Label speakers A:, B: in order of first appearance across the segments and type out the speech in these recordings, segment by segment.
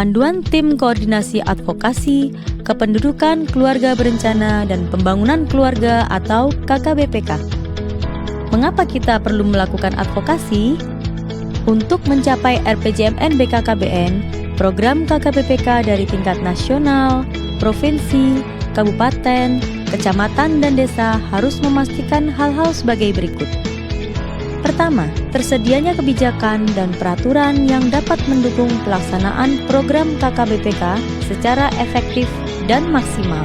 A: Panduan Tim Koordinasi Advokasi, Kependudukan Keluarga Berencana dan Pembangunan Keluarga atau KKBPK. Mengapa kita perlu melakukan advokasi? Untuk mencapai RPJMN BKKBN, program KKBPK dari tingkat nasional, provinsi, kabupaten, kecamatan, dan desa harus memastikan hal-hal sebagai berikut. Pertama, tersedianya kebijakan dan peraturan yang dapat mendukung pelaksanaan program KKBPK secara efektif dan maksimal.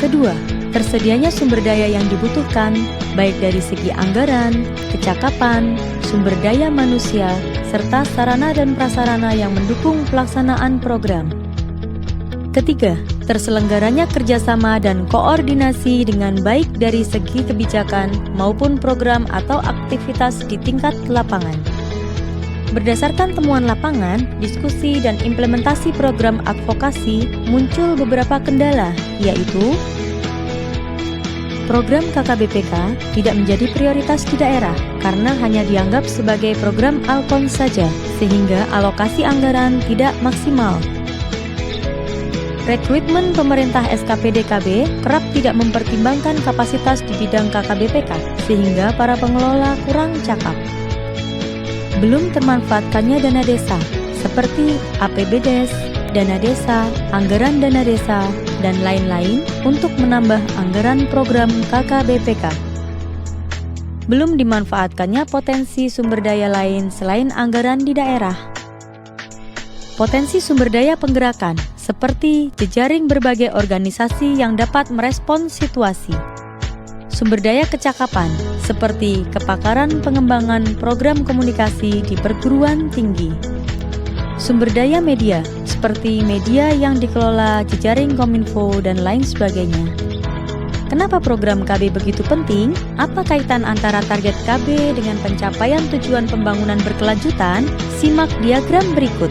A: Kedua, tersedianya sumber daya yang dibutuhkan, baik dari segi anggaran, kecakapan, sumber daya manusia, serta sarana dan prasarana yang mendukung pelaksanaan program. Ketiga, terselenggaranya kerjasama dan koordinasi dengan baik dari segi kebijakan maupun program atau aktivitas di tingkat lapangan. Berdasarkan temuan lapangan, diskusi dan implementasi program advokasi muncul beberapa kendala, yaitu program KKBPK tidak menjadi prioritas di daerah karena hanya dianggap sebagai program Alkon saja, sehingga alokasi anggaran tidak maksimal. Rekrutmen pemerintah SKPD-KB kerap tidak mempertimbangkan kapasitas di bidang KKBPK, sehingga para pengelola kurang cakap. Belum termanfaatkannya dana desa, seperti APBDes, dana desa, anggaran dana desa, dan lain-lain untuk menambah anggaran program KKBPK. Belum dimanfaatkannya potensi sumber daya lain selain anggaran di daerah. Potensi sumber daya penggerakan, seperti jejaring berbagai organisasi yang dapat merespons situasi. Sumber daya kecakapan, seperti kepakaran pengembangan program komunikasi di perguruan tinggi. Sumber daya media, seperti media yang dikelola jejaring Kominfo dan lain sebagainya. Kenapa program KB begitu penting? Apa kaitan antara target KB dengan pencapaian tujuan pembangunan berkelanjutan? Simak diagram berikut.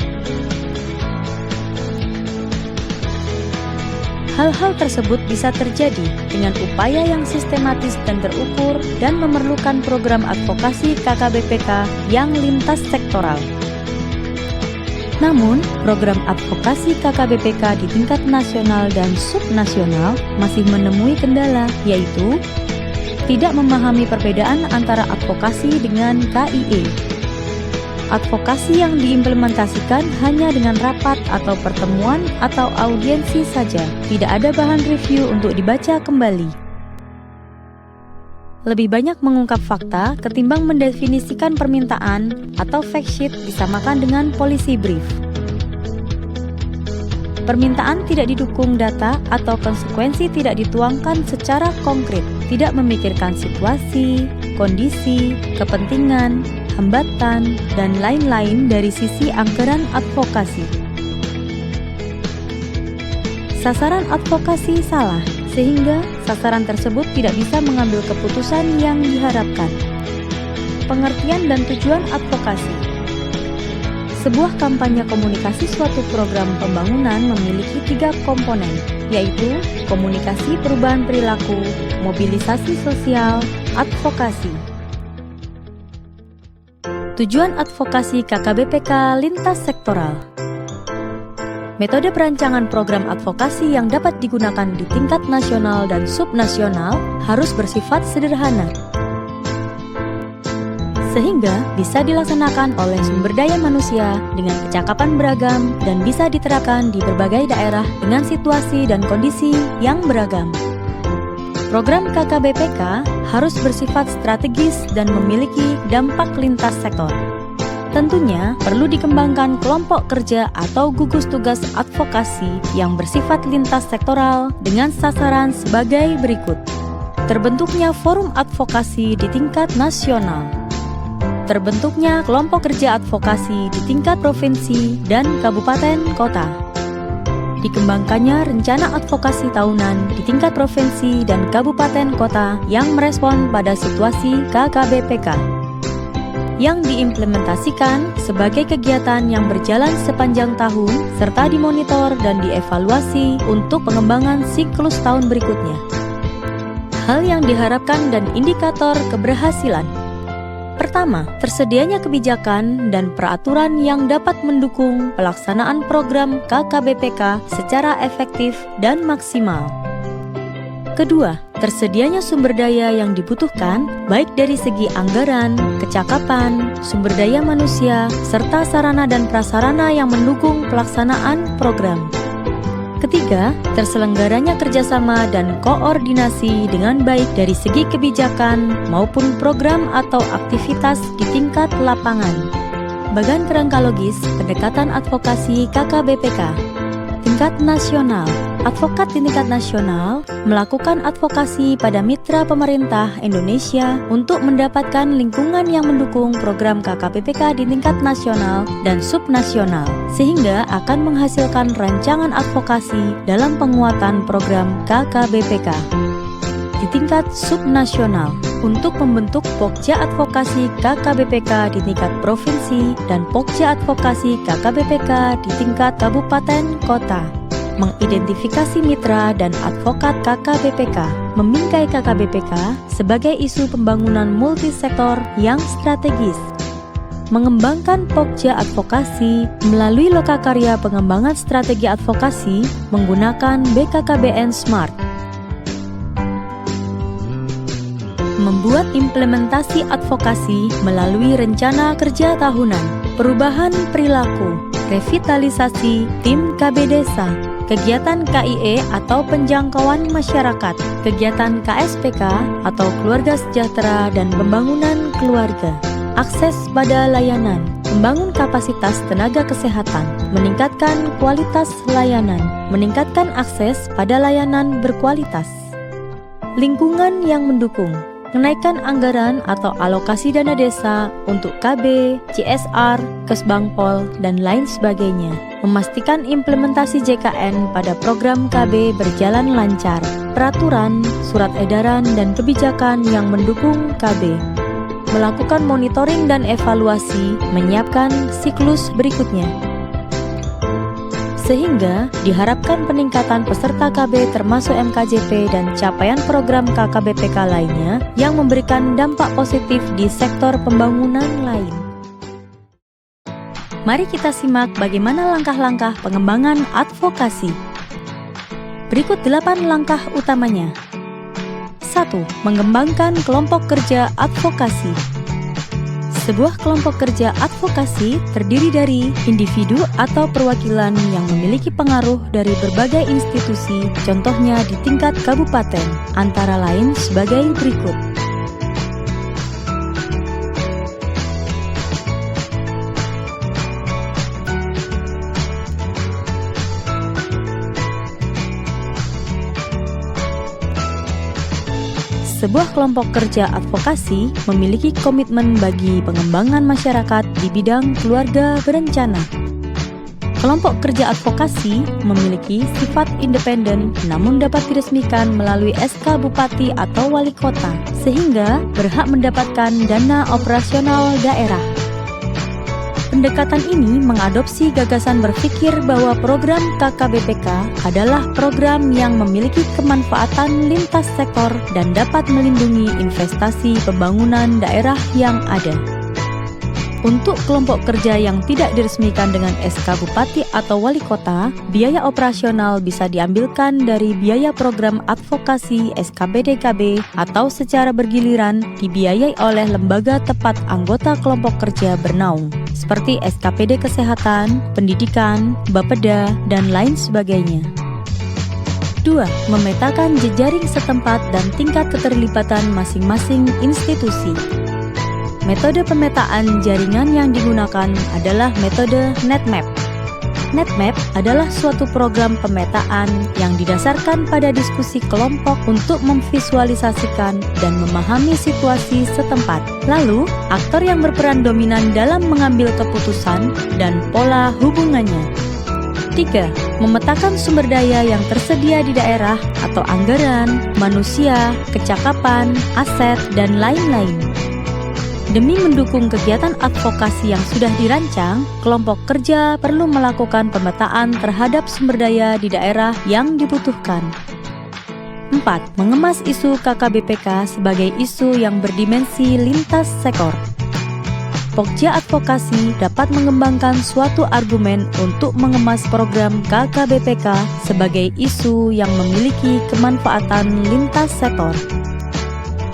A: Hal-hal tersebut bisa terjadi dengan upaya yang sistematis dan terukur dan memerlukan program advokasi KKBPK yang lintas sektoral. Namun, program advokasi KKBPK di tingkat nasional dan subnasional masih menemui kendala, yaitu tidak memahami perbedaan antara advokasi dengan KIE. Advokasi yang diimplementasikan hanya dengan rapat atau pertemuan atau audiensi saja, tidak ada bahan review untuk dibaca kembali. Lebih banyak mengungkap fakta ketimbang mendefinisikan permintaan atau fact sheet disamakan dengan policy brief. Permintaan tidak didukung data atau konsekuensi tidak dituangkan secara konkret, tidak memikirkan situasi, kondisi, kepentingan, hambatan, dan lain-lain dari sisi anggaran advokasi. Sasaran advokasi salah, sehingga sasaran tersebut tidak bisa mengambil keputusan yang diharapkan. Pengertian dan tujuan advokasi. Sebuah kampanye komunikasi suatu program pembangunan memiliki 3 komponen, yaitu komunikasi perubahan perilaku, mobilisasi sosial, advokasi. Tujuan advokasi KKBPK lintas sektoral. Metode perancangan program advokasi yang dapat digunakan di tingkat nasional dan subnasional harus bersifat sederhana, sehingga bisa dilaksanakan oleh sumber daya manusia dengan kecakapan beragam dan bisa diterapkan di berbagai daerah dengan situasi dan kondisi yang beragam. Program KKBPK harus bersifat strategis dan memiliki dampak lintas sektor. Tentunya perlu dikembangkan kelompok kerja atau gugus tugas advokasi yang bersifat lintas sektoral dengan sasaran sebagai berikut. Terbentuknya forum advokasi di tingkat nasional. Terbentuknya kelompok kerja advokasi di tingkat provinsi dan kabupaten kota. Dikembangkannya rencana advokasi tahunan di tingkat provinsi dan kabupaten kota yang merespon pada situasi KKBPK, yang diimplementasikan sebagai kegiatan yang berjalan sepanjang tahun serta dimonitor dan dievaluasi untuk pengembangan siklus tahun berikutnya. Hal yang diharapkan dan indikator keberhasilan. Pertama, tersedianya kebijakan dan peraturan yang dapat mendukung pelaksanaan program KKBPK secara efektif dan maksimal. Kedua, tersedianya sumber daya yang dibutuhkan baik dari segi anggaran, kecakapan, sumber daya manusia, serta sarana dan prasarana yang mendukung pelaksanaan program. Ketiga, terselenggaranya kerjasama dan koordinasi dengan baik dari segi kebijakan maupun program atau aktivitas di tingkat lapangan. Bagan kerangka logis pendekatan advokasi KKBPK. Tingkat nasional. Advokat di tingkat nasional melakukan advokasi pada mitra pemerintah Indonesia untuk mendapatkan lingkungan yang mendukung program KKBPK di tingkat nasional dan subnasional, sehingga akan menghasilkan rancangan advokasi dalam penguatan program KKBPK. Di tingkat subnasional, untuk membentuk Pokja Advokasi KKBPK di tingkat provinsi dan Pokja Advokasi KKBPK di tingkat kabupaten kota. Mengidentifikasi mitra dan advokat KKBPK, membingkai KKBPK sebagai isu pembangunan multisektor yang strategis. Mengembangkan Pokja Advokasi melalui lokakarya pengembangan strategi advokasi menggunakan BKKBN Smart. Membuat implementasi advokasi melalui rencana kerja tahunan, perubahan perilaku, revitalisasi tim KB Desa, kegiatan KIE atau penjangkauan masyarakat, kegiatan KSPK atau keluarga sejahtera dan pembangunan keluarga, akses pada layanan, membangun kapasitas tenaga kesehatan, meningkatkan kualitas layanan, meningkatkan akses pada layanan berkualitas. Lingkungan yang mendukung, menaikkan anggaran atau alokasi dana desa untuk KB, CSR, Kesbangpol, dan lain sebagainya. Memastikan implementasi JKN pada program KB berjalan lancar. Peraturan, surat edaran, dan kebijakan yang mendukung KB. Melakukan monitoring dan evaluasi, menyiapkan siklus berikutnya. Sehingga diharapkan peningkatan peserta KB termasuk MKJP dan capaian program KKBPK lainnya yang memberikan dampak positif di sektor pembangunan lain. Mari kita simak bagaimana langkah-langkah pengembangan advokasi. Berikut 8 langkah utamanya. 1. Mengembangkan kelompok kerja advokasi. Sebuah kelompok kerja advokasi terdiri dari individu atau perwakilan yang memiliki pengaruh dari berbagai institusi, contohnya di tingkat kabupaten, antara lain sebagai berikut. Sebuah kelompok kerja advokasi memiliki komitmen bagi pengembangan masyarakat di bidang keluarga berencana. Kelompok kerja advokasi memiliki sifat independen namun dapat diresmikan melalui SK Bupati atau Wali Kota, sehingga berhak mendapatkan dana operasional daerah. Pendekatan ini mengadopsi gagasan berpikir bahwa program KKBPK adalah program yang memiliki kemanfaatan lintas sektor dan dapat melindungi investasi pembangunan daerah yang ada. Untuk kelompok kerja yang tidak diresmikan dengan SK Bupati atau Wali Kota, biaya operasional bisa diambilkan dari biaya program advokasi SKBDKB atau secara bergiliran dibiayai oleh lembaga tepat anggota kelompok kerja bernaung, seperti SKPD Kesehatan, Pendidikan, Bapeda, dan lain sebagainya. 2. Memetakan jejaring setempat dan tingkat keterlibatan masing-masing institusi. Metode pemetaan jaringan yang digunakan adalah metode NetMap. NetMap adalah suatu program pemetaan yang didasarkan pada diskusi kelompok untuk memvisualisasikan dan memahami situasi setempat. Lalu, aktor yang berperan dominan dalam mengambil keputusan dan pola hubungannya. 3. Memetakan sumber daya yang tersedia di daerah atau anggaran, manusia, kecakapan, aset, dan lain-lain. Demi mendukung kegiatan advokasi yang sudah dirancang, kelompok kerja perlu melakukan pemetaan terhadap sumber daya di daerah yang dibutuhkan. 4. Mengemas isu KKBPK sebagai isu yang berdimensi lintas sektor. Pokja Advokasi dapat mengembangkan suatu argumen untuk mengemas program KKBPK sebagai isu yang memiliki kemanfaatan lintas sektor.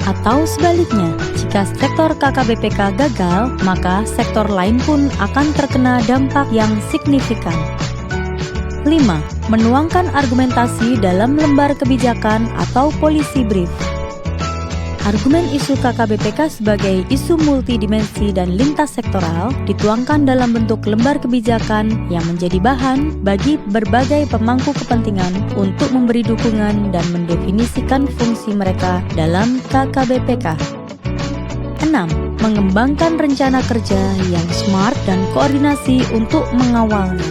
A: Atau sebaliknya, jika sektor KKBPK gagal, maka sektor lain pun akan terkena dampak yang signifikan. 5. Menuangkan argumentasi dalam lembar kebijakan atau policy brief. Argumen isu KKBPK sebagai isu multidimensi dan lintas sektoral dituangkan dalam bentuk lembar kebijakan yang menjadi bahan bagi berbagai pemangku kepentingan untuk memberi dukungan dan mendefinisikan fungsi mereka dalam KKBPK. 6. Mengembangkan rencana kerja yang smart dan koordinasi untuk mengawalnya.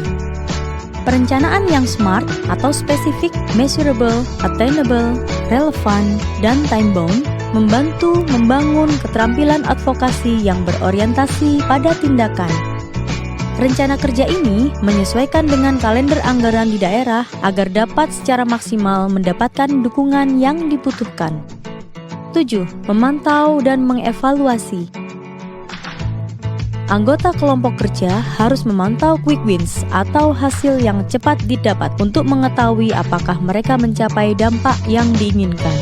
A: Perencanaan yang smart atau spesifik, measurable, attainable, relevant, dan time-bound membantu membangun keterampilan advokasi yang berorientasi pada tindakan. Rencana kerja ini menyesuaikan dengan kalender anggaran di daerah agar dapat secara maksimal mendapatkan dukungan yang dibutuhkan. 7. Memantau dan mengevaluasi. Anggota kelompok kerja harus memantau quick wins atau hasil yang cepat didapat untuk mengetahui apakah mereka mencapai dampak yang diinginkan.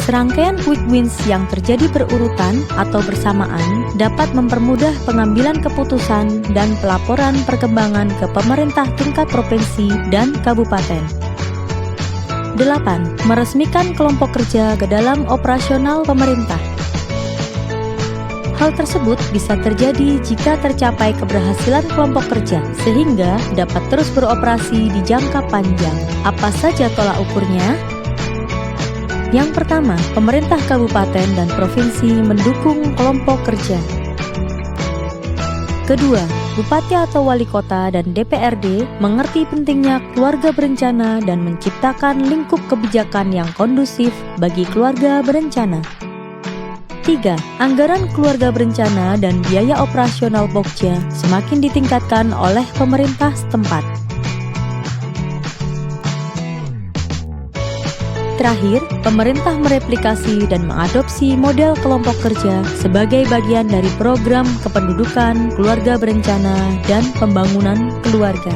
A: Serangkaian quick wins yang terjadi berurutan atau bersamaan dapat mempermudah pengambilan keputusan dan pelaporan perkembangan ke pemerintah tingkat provinsi dan kabupaten. 8. Meresmikan kelompok kerja ke dalam operasional pemerintah. Hal tersebut bisa terjadi jika tercapai keberhasilan kelompok kerja, sehingga dapat terus beroperasi di jangka panjang. Apa saja tolak ukurnya? Yang pertama, pemerintah kabupaten dan provinsi mendukung kelompok kerja. Kedua, bupati atau wali kota dan DPRD mengerti pentingnya keluarga berencana dan menciptakan lingkup kebijakan yang kondusif bagi keluarga berencana. 3. Anggaran keluarga berencana dan biaya operasional Pokja semakin ditingkatkan oleh pemerintah setempat. Terakhir, pemerintah mereplikasi dan mengadopsi model kelompok kerja sebagai bagian dari program kependudukan, keluarga berencana, dan pembangunan keluarga.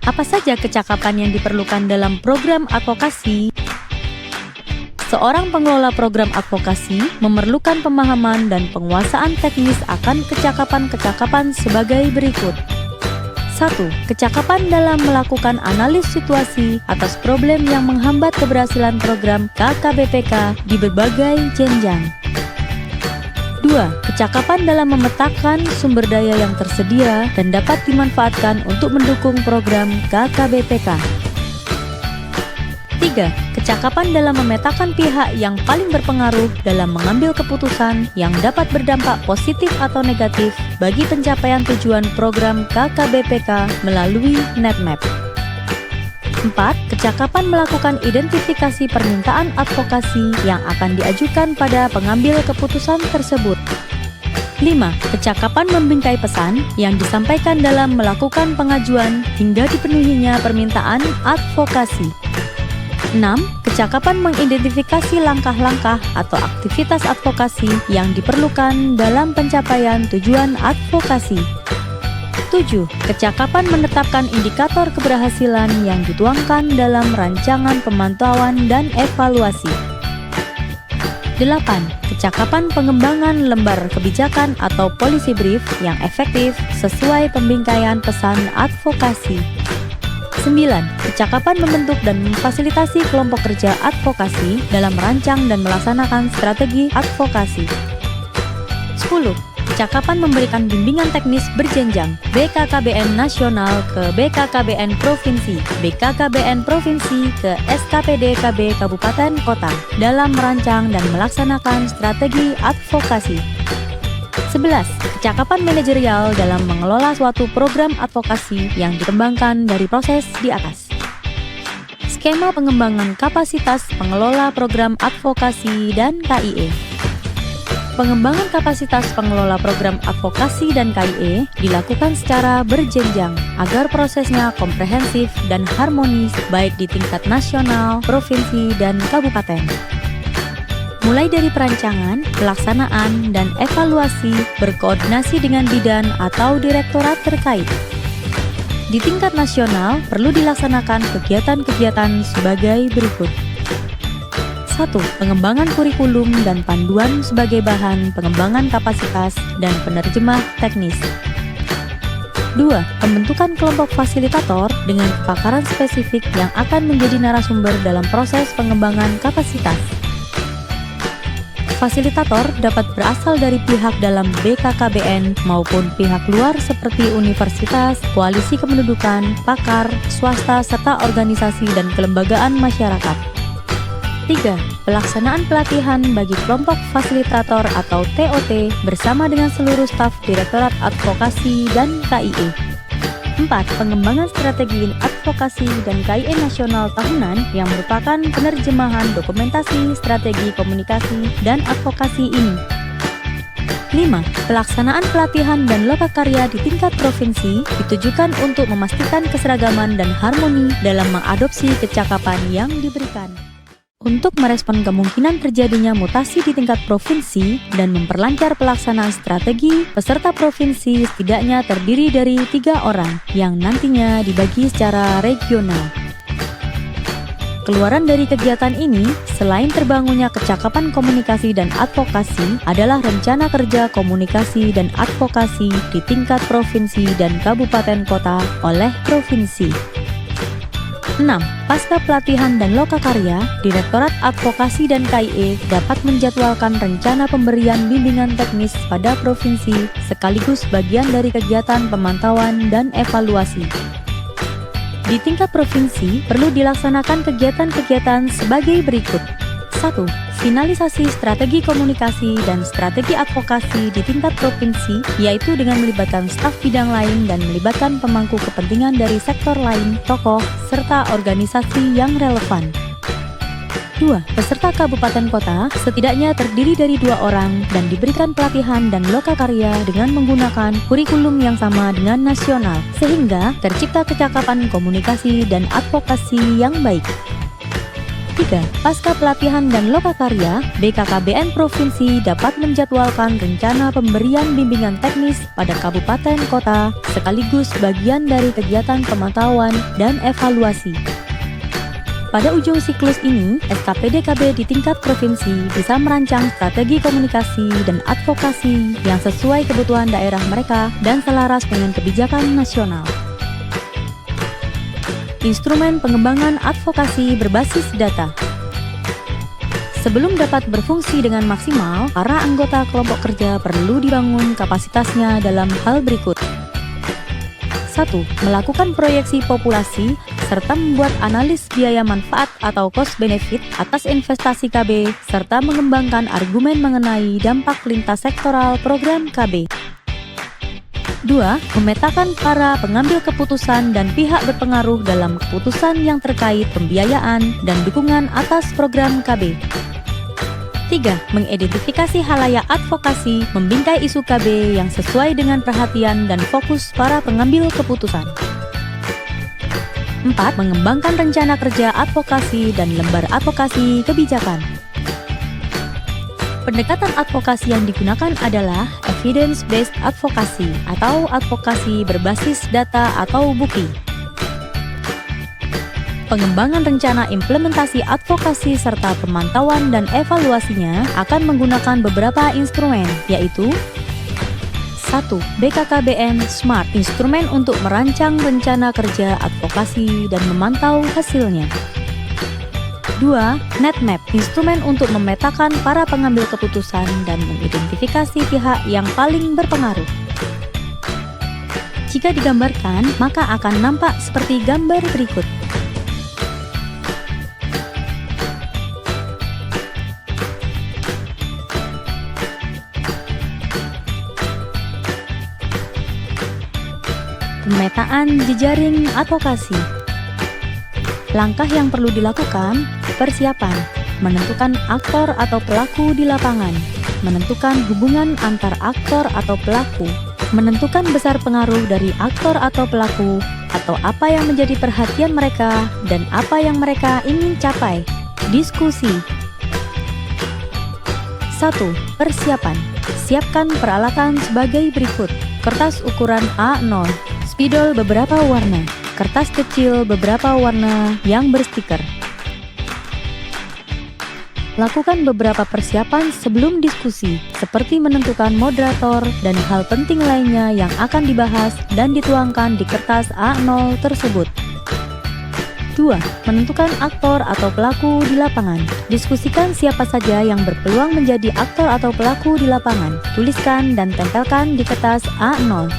A: Apa saja kecakapan yang diperlukan dalam program advokasi? Seorang pengelola program advokasi memerlukan pemahaman dan penguasaan teknis akan kecakapan-kecakapan sebagai berikut. 1. Kecakapan dalam melakukan analis situasi atas problem yang menghambat keberhasilan program KKBPK di berbagai jenjang. 2. Kecakapan dalam memetakan sumber daya yang tersedia dan dapat dimanfaatkan untuk mendukung program KKBPK. 3. Kecakapan dalam memetakan pihak yang paling berpengaruh dalam mengambil keputusan yang dapat berdampak positif atau negatif bagi pencapaian tujuan program KKBPK melalui NetMap. 4. Kecakapan melakukan identifikasi permintaan advokasi yang akan diajukan pada pengambil keputusan tersebut. 5. Kecakapan membingkai pesan yang disampaikan dalam melakukan pengajuan hingga dipenuhinya permintaan advokasi. 6. Kecakapan mengidentifikasi langkah-langkah atau aktivitas advokasi yang diperlukan dalam pencapaian tujuan advokasi. 7. Kecakapan menetapkan indikator keberhasilan yang dituangkan dalam rancangan pemantauan dan evaluasi. 8. Kecakapan pengembangan lembar kebijakan atau policy brief yang efektif sesuai pembingkaian pesan advokasi. 9. Kecakapan membentuk dan memfasilitasi kelompok kerja advokasi dalam merancang dan melaksanakan strategi advokasi. 10. Kecakapan memberikan bimbingan teknis berjenjang BKKBN nasional ke BKKBN provinsi, BKKBN provinsi ke SKPD KB Kabupaten Kota dalam merancang dan melaksanakan strategi advokasi. 11. Kecakapan manajerial dalam mengelola suatu program advokasi yang dikembangkan dari proses di atas. Skema pengembangan kapasitas pengelola program advokasi dan KIE. Pengembangan kapasitas pengelola program advokasi dan KIE dilakukan secara berjenjang agar prosesnya komprehensif dan harmonis baik di tingkat nasional, provinsi, dan kabupaten. Mulai dari perancangan, pelaksanaan, dan evaluasi berkoordinasi dengan bidan atau direktorat terkait. Di tingkat nasional perlu dilaksanakan kegiatan-kegiatan sebagai berikut. 1. Pengembangan kurikulum dan panduan sebagai bahan pengembangan kapasitas dan penerjemah teknis. 2. Pembentukan kelompok fasilitator dengan kepakaran spesifik yang akan menjadi narasumber dalam proses pengembangan kapasitas. Fasilitator dapat berasal dari pihak dalam BKKBN maupun pihak luar seperti universitas, koalisi kependudukan, pakar, swasta, serta organisasi dan kelembagaan masyarakat. 3. Pelaksanaan pelatihan bagi kelompok fasilitator atau TOT bersama dengan seluruh staf Direktorat Advokasi dan KIE. 4. Pengembangan strategi advokasi dan KIE nasional tahunan yang merupakan penerjemahan dokumentasi strategi komunikasi dan advokasi ini. 5. Pelaksanaan pelatihan dan lokakarya di tingkat provinsi ditujukan untuk memastikan keseragaman dan harmoni dalam mengadopsi kecakapan yang diberikan. Untuk merespon kemungkinan terjadinya mutasi di tingkat provinsi dan memperlancar pelaksanaan strategi, peserta provinsi setidaknya terdiri dari 3 orang yang nantinya dibagi secara regional. Keluaran dari kegiatan ini, selain terbangunnya kecakapan komunikasi dan advokasi, adalah rencana kerja komunikasi dan advokasi di tingkat provinsi dan kabupaten kota oleh provinsi. 6. Pasca pelatihan dan lokakarya, Direktorat Advokasi dan KIE dapat menjadwalkan rencana pemberian bimbingan teknis pada provinsi sekaligus bagian dari kegiatan pemantauan dan evaluasi. Di tingkat provinsi, perlu dilaksanakan kegiatan-kegiatan sebagai berikut. 1. Finalisasi strategi komunikasi dan strategi advokasi di tingkat provinsi, yaitu dengan melibatkan staf bidang lain dan melibatkan pemangku kepentingan dari sektor lain, tokoh, serta organisasi yang relevan. 2. Peserta kabupaten kota setidaknya terdiri dari 2 orang dan diberikan pelatihan dan lokakarya dengan menggunakan kurikulum yang sama dengan nasional, sehingga tercipta kecakapan komunikasi dan advokasi yang baik. 3. Pasca pelatihan dan lokakarya, BKKBN Provinsi dapat menjadwalkan rencana pemberian bimbingan teknis pada kabupaten kota sekaligus bagian dari kegiatan pemantauan dan evaluasi. Pada ujung siklus ini, SKPD-KB di tingkat provinsi bisa merancang strategi komunikasi dan advokasi yang sesuai kebutuhan daerah mereka dan selaras dengan kebijakan nasional. Instrumen pengembangan advokasi berbasis data. Sebelum dapat berfungsi dengan maksimal, para anggota kelompok kerja perlu dibangun kapasitasnya dalam hal berikut. 1. Melakukan proyeksi populasi serta membuat analis biaya manfaat atau cost benefit atas investasi KB serta mengembangkan argumen mengenai dampak lintas sektoral program KB. 2. Memetakan para pengambil keputusan dan pihak berpengaruh dalam keputusan yang terkait pembiayaan dan dukungan atas program KB. 3. Mengidentifikasi halayak advokasi, membingkai isu KB yang sesuai dengan perhatian dan fokus para pengambil keputusan. 4. Mengembangkan rencana kerja advokasi dan lembar advokasi kebijakan. Pendekatan advokasi yang digunakan adalah evidence-based advocacy atau advokasi berbasis data atau bukti. Pengembangan rencana implementasi advokasi serta pemantauan dan evaluasinya akan menggunakan beberapa instrumen, yaitu 1. BKKBN Smart, instrumen untuk merancang rencana kerja advokasi dan memantau hasilnya. 2. NetMap, instrumen untuk memetakan para pengambil keputusan dan mengidentifikasi pihak yang paling berpengaruh. Jika digambarkan, maka akan nampak seperti gambar berikut. Pemetaan jejaring advokasi. Langkah yang perlu dilakukan: persiapan, menentukan aktor atau pelaku di lapangan, Menentukan hubungan antar aktor atau pelaku. Menentukan besar pengaruh dari aktor atau pelaku, atau apa yang menjadi perhatian mereka dan apa yang mereka ingin capai. Diskusi. 1. Persiapan. Siapkan peralatan sebagai berikut. Kertas ukuran A0, spidol beberapa warna, kertas kecil beberapa warna yang berstiker. Lakukan beberapa persiapan sebelum diskusi, seperti menentukan moderator dan hal penting lainnya yang akan dibahas dan dituangkan di kertas A0 tersebut. 2. Menentukan aktor atau pelaku di lapangan. Diskusikan siapa saja yang berpeluang menjadi aktor atau pelaku di lapangan. Tuliskan dan tempelkan di kertas A0.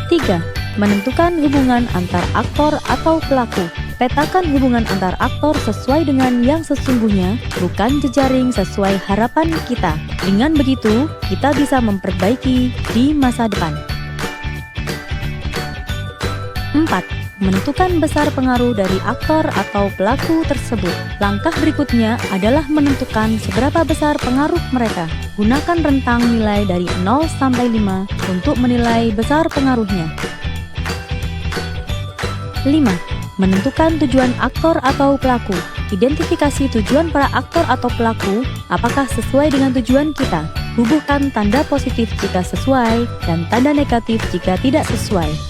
A: 3. Menentukan hubungan antar aktor atau pelaku. Petakan hubungan antar aktor sesuai dengan yang sesungguhnya, bukan jejaring sesuai harapan kita. Dengan begitu, kita bisa memperbaiki di masa depan. 4. Menentukan besar pengaruh dari aktor atau pelaku tersebut. Langkah berikutnya adalah menentukan seberapa besar pengaruh mereka. Gunakan rentang nilai dari 0 sampai 5 untuk menilai besar pengaruhnya. 5. Menentukan tujuan aktor atau pelaku. Identifikasi tujuan para aktor atau pelaku, apakah sesuai dengan tujuan kita. Hubungkan tanda positif jika sesuai dan tanda negatif jika tidak sesuai.